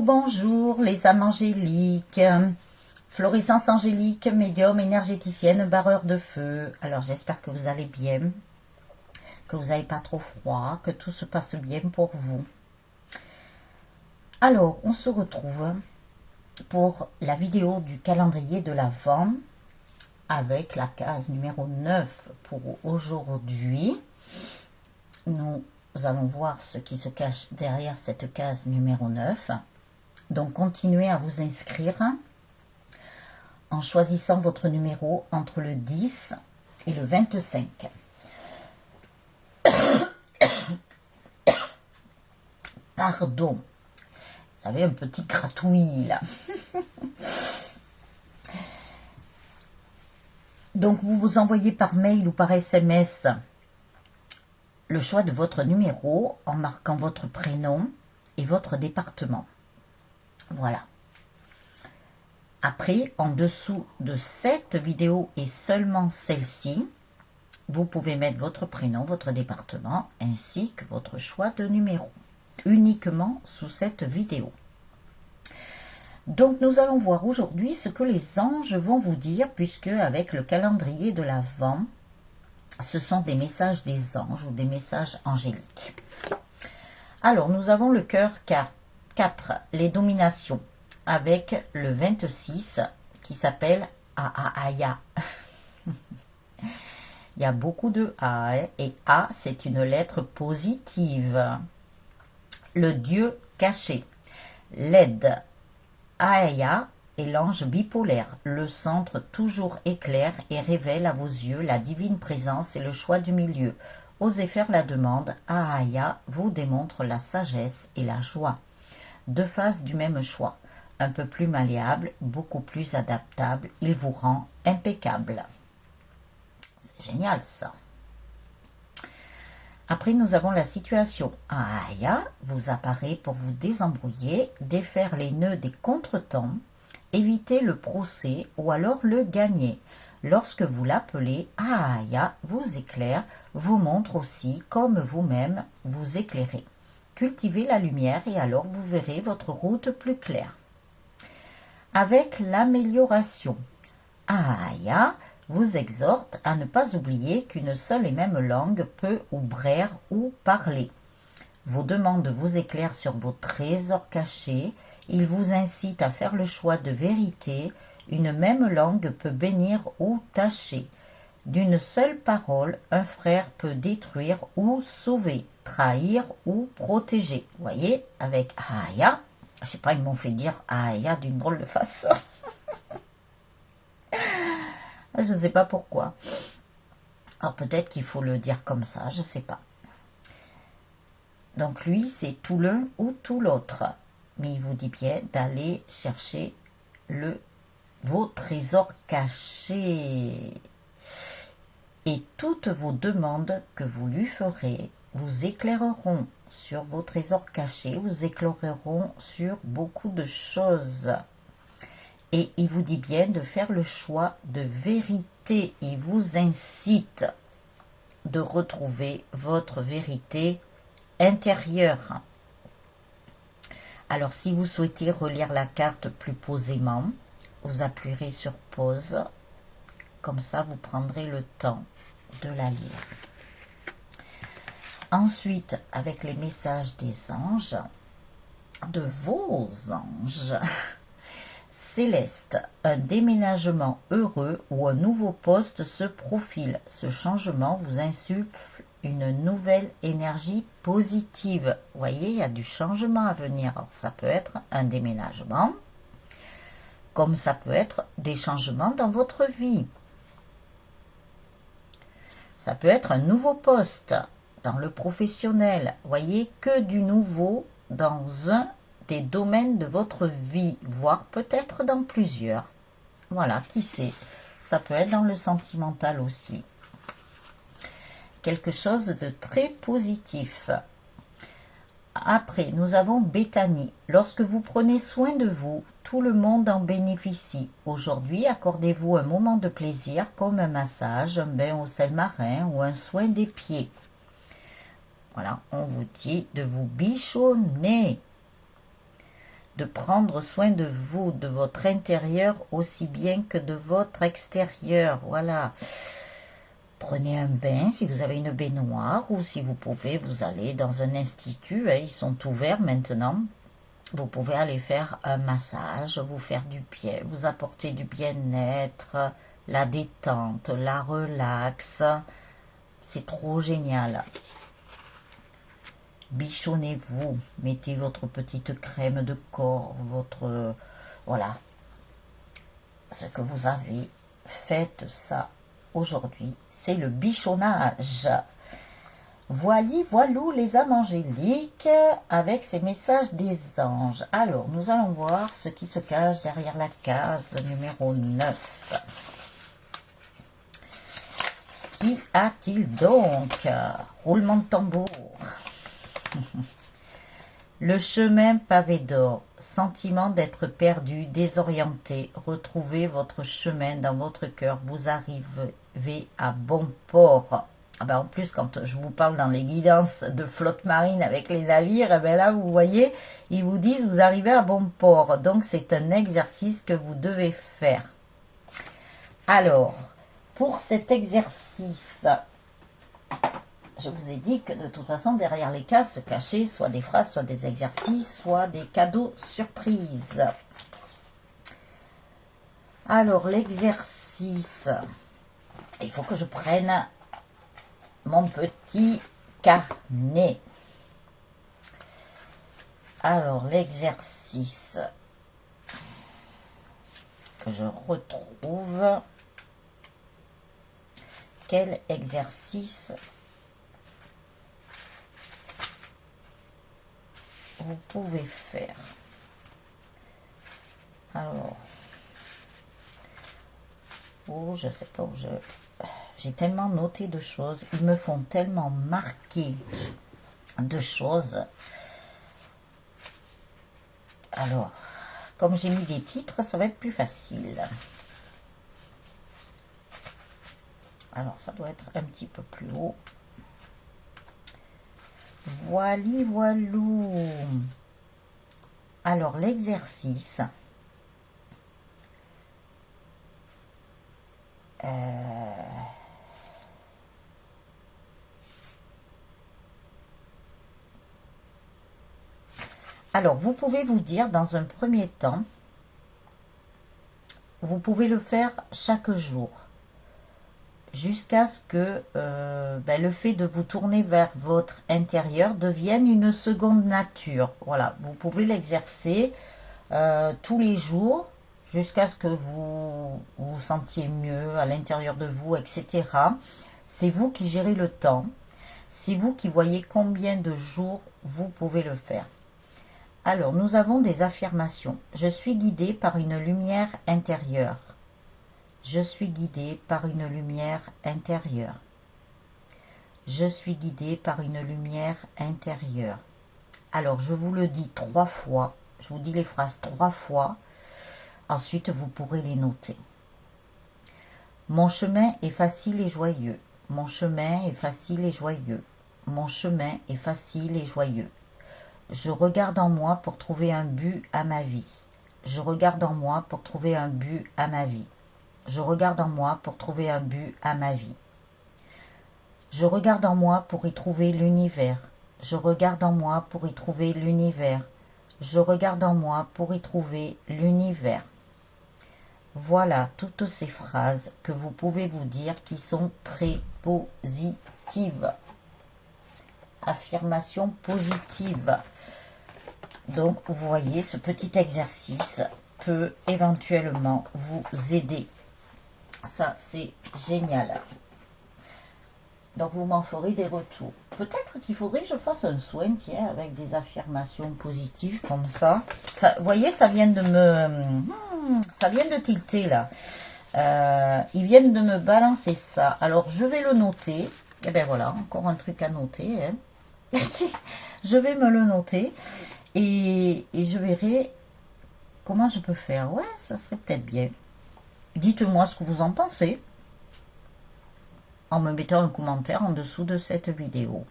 bonjour les âmes angéliques, Florissance angélique, médium, énergéticienne, barreur de feu. Alors j'espère que vous allez bien, que vous n'avez pas trop froid, que tout se passe bien pour vous. Alors on se retrouve pour la vidéo du calendrier de l'Avent avec la case numéro 9 pour aujourd'hui. Nous allons voir ce qui se cache derrière cette case numéro 9. Donc continuez à vous inscrire en choisissant votre numéro entre le 10 et le 25. Pardon, j'avais un petit gratouillis là. Donc vous vous envoyez par mail ou par SMS le choix de votre numéro en marquant votre prénom et votre département. Voilà. Après, en dessous de cette vidéo et seulement celle-ci, vous pouvez mettre votre prénom, votre département ainsi que votre choix de numéro, uniquement sous cette vidéo. Donc nous allons voir aujourd'hui ce que les anges vont vous dire, puisque avec le calendrier de l'Avent, ce sont des messages des anges ou des messages angéliques. Alors nous avons le cœur 4, les dominations, avec le 26 qui s'appelle Aaya. Il y a beaucoup de A, et A c'est une lettre positive. Le Dieu caché, l'aide, Aaya est l'ange bipolaire. Le centre toujours éclaire et révèle à vos yeux la divine présence et le choix du milieu. Osez faire la demande. Aaya vous démontre la sagesse et la joie. Deux faces du même choix. Un peu plus malléable, beaucoup plus adaptable. Il vous rend impeccable. C'est génial ça. Après, nous avons la situation. Aaya vous apparaît pour vous désembrouiller, défaire les nœuds des contretemps, éviter le procès ou alors le gagner. Lorsque vous l'appelez, Aaya vous éclaire, vous montre aussi comme vous-même vous éclairez. Cultivez la lumière et alors vous verrez votre route plus claire. Avec l'amélioration, Aaya vous exhorte à ne pas oublier qu'une seule et même langue peut ou braire ou parler. Vos demandes vous éclairent sur vos trésors cachés. Il vous incite à faire le choix de vérité. Une même langue peut bénir ou tâcher. D'une seule parole, un frère peut détruire ou sauver, trahir ou protéger. Vous voyez, avec Aaya, je sais pas, ils m'ont fait dire Aaya d'une drôle de façon. Je ne sais pas pourquoi. Alors peut-être qu'il faut le dire comme ça, je ne sais pas. Donc lui, c'est tout l'un ou tout l'autre. Mais il vous dit bien d'aller chercher vos trésors cachés. Et toutes vos demandes que vous lui ferez vous éclaireront sur vos trésors cachés, vous éclaireront sur beaucoup de choses. Et il vous dit bien de faire le choix de vérité. Il vous incite de retrouver votre vérité intérieure. Alors, si vous souhaitez relire la carte plus posément, vous appuierez sur pause. Comme ça, vous prendrez le temps de la lire. Ensuite, avec les messages des anges, de vos anges, Céleste, un déménagement heureux ou un nouveau poste se profile. Ce changement vous insuffle une nouvelle énergie positive. Vous voyez, il y a du changement à venir. Alors, ça peut être un déménagement, comme ça peut être des changements dans votre vie. Ça peut être un nouveau poste dans le professionnel. Vous voyez, que du nouveau dans un des domaines de votre vie, voire peut-être dans plusieurs. Voilà, qui sait. Ça peut être dans le sentimental aussi. Quelque chose de très positif. Après, nous avons Béthanie. Lorsque vous prenez soin de vous, tout le monde en bénéficie. Aujourd'hui, accordez-vous un moment de plaisir comme un massage, un bain au sel marin ou un soin des pieds. Voilà, on vous dit de vous bichonner. de prendre soin de vous, de votre intérieur aussi bien que de votre extérieur. Voilà. Prenez un bain si vous avez une baignoire ou si vous pouvez, vous allez dans un institut, hein, ils sont ouverts maintenant. Vous pouvez aller faire un massage, vous faire du bien, vous apporter du bien-être, la détente, la relaxe. C'est trop génial. Bichonnez-vous, mettez votre petite crème de corps, votre... voilà. Ce que vous avez, faites ça aujourd'hui. C'est le bichonnage. Voili, voilou les âmes angéliques avec ces messages des anges. Alors, nous allons voir ce qui se cache derrière la case numéro 9. Qui a-t-il donc? Roulement de tambour. Le chemin pavé d'or, sentiment d'être perdu, désorienté, retrouvez votre chemin dans votre cœur, vous arrivez à bon port. Ah ben en plus, quand je vous parle dans les guidances de flotte marine avec les navires, eh ben là, vous voyez, ils vous disent vous arrivez à bon port. Donc, c'est un exercice que vous devez faire. Alors, pour cet exercice, je vous ai dit que de toute façon, derrière les cases se cachaient soit des phrases, soit des exercices, soit des cadeaux surprises. Alors, l'exercice, il faut que je prenne mon petit carnet. Alors, l'exercice que je retrouve. Quel exercice vous pouvez faire? Alors, oh, je sais pas où j'ai tellement noté de choses, ils me font tellement marquer de choses. Alors, comme j'ai mis des titres, ça va être plus facile. Alors, ça doit être un petit peu plus haut. Voili, voilou. Alors, l'exercice. Alors, vous pouvez vous dire dans un premier temps, vous pouvez le faire chaque jour, jusqu'à ce que le fait de vous tourner vers votre intérieur devienne une seconde nature. Voilà, vous pouvez l'exercer tous les jours, jusqu'à ce que vous vous sentiez mieux à l'intérieur de vous, etc. C'est vous qui gérez le temps. C'est vous qui voyez combien de jours vous pouvez le faire. Alors, nous avons des affirmations. Je suis guidée par une lumière intérieure. Je suis guidée par une lumière intérieure. Je suis guidée par une lumière intérieure. Alors, je vous le dis 3 fois. Je vous dis les phrases 3 fois. Ensuite, vous pourrez les noter. Mon chemin est facile et joyeux. Mon chemin est facile et joyeux. Mon chemin est facile et joyeux. Je regarde en moi pour trouver un but à ma vie. Je regarde en moi pour trouver un but à ma vie. Je regarde en moi pour trouver un but à ma vie. Je regarde en moi pour y trouver l'univers. Je regarde en moi pour y trouver l'univers. Je regarde en moi pour y trouver l'univers. Voilà toutes ces phrases que vous pouvez vous dire qui sont très positives. Affirmation positive. Donc, vous voyez, ce petit exercice peut éventuellement vous aider. Ça, c'est génial. Donc, vous m'en ferez des retours. Peut-être qu'il faudrait que je fasse un soin, tiens, avec des affirmations positives comme ça. Vous voyez, ça vient de ça vient de tilter, là. Ils viennent de me balancer ça. Alors, je vais le noter. Et bien, voilà, encore un truc à noter, hein. Je vais me le noter et je verrai comment je peux faire. Ouais, ça serait peut-être bien. Dites-moi ce que vous en pensez en me mettant un commentaire en dessous de cette vidéo.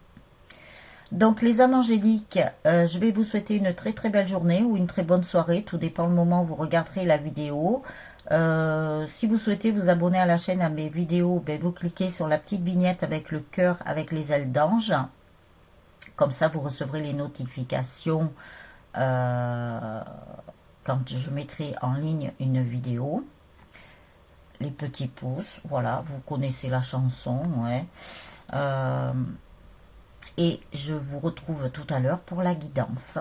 Donc les âmes angéliques, je vais vous souhaiter une très très belle journée ou une très bonne soirée, tout dépend le moment où vous regarderez la vidéo. Si vous souhaitez vous abonner à la chaîne, à mes vidéos, ben, vous cliquez sur la petite vignette avec le cœur avec les ailes d'ange. Comme ça, vous recevrez les notifications quand je mettrai en ligne une vidéo. Les petits pouces, voilà, vous connaissez la chanson, ouais. Et je vous retrouve tout à l'heure pour la guidance.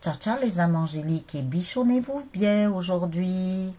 Ciao, ciao les âmes angéliques et bichonnez-vous bien aujourd'hui.